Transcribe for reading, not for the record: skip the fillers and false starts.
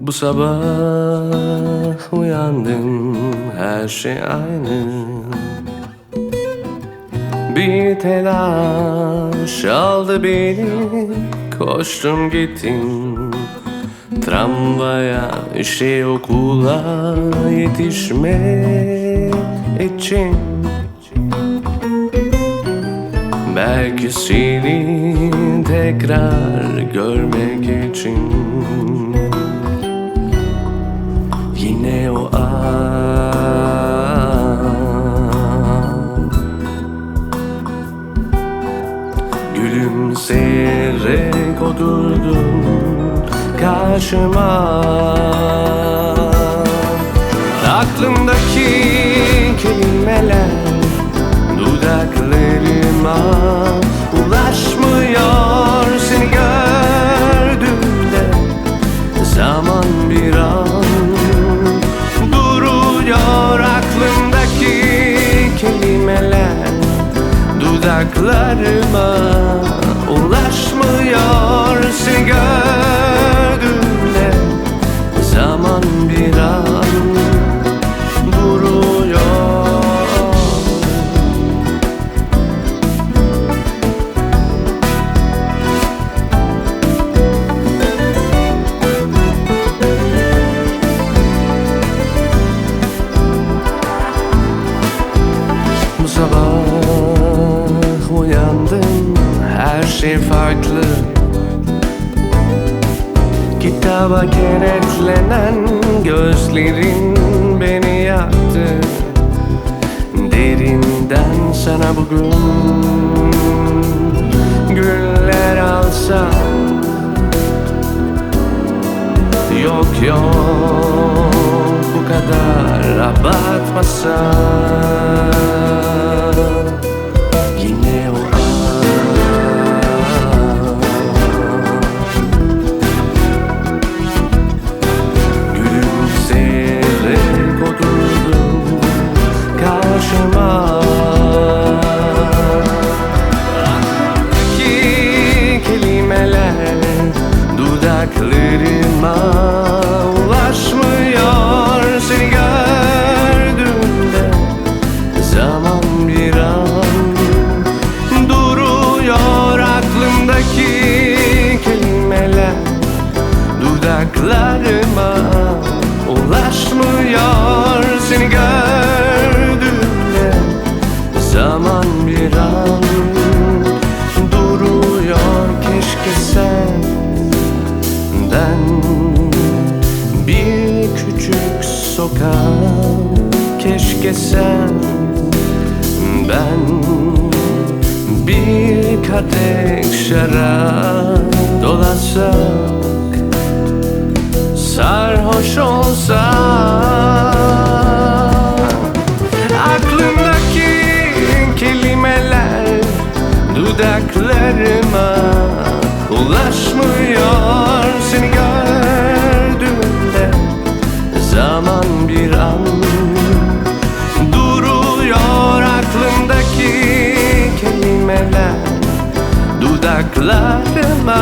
Bu sabah uyandım, her şey aynı. Bir telaş aldı beni, koştum gittim tramvaya, işe okula yetişmek için. Belki seni tekrar görmek için. Yine o an gülümseyerek oturdun karşıma. Aklımdaki kelimeler dudaklarıma ulaşmıyor. Seni gördüğümde zaman bir an duruyor. Aklımdaki kelimeler dudaklarıma ulaşmıyor. Seni gördüğümde zaman bir an duruyor. Bu sabah uyandım, her şey farklı. Kitaba kenetlenen gözlerin beni yaktı. Derinden sana bugün güller alsam. Yok yok, bu kadar abartmasam. Yine o gülümseyerek oturdum karşıma. Aklımdaki kelimeler dudaklarıma ulaşmıyor. Seni gördüğümde zaman bir an duruyor. Aklımdaki kelimeler dudaklarıma ulaşmıyor. Seni gördüğümde zaman bir an duruyor. Keşke senden bir küçük sokak, keşke sen ben bir kadeh şarap dolasak, sarhoş olsak. Aklımdaki kelimeler dudaklarıma ulaşmıyor. Seni gördüğümde zaman bir an duruyor. Aklımdaki kelimeler dudaklarıma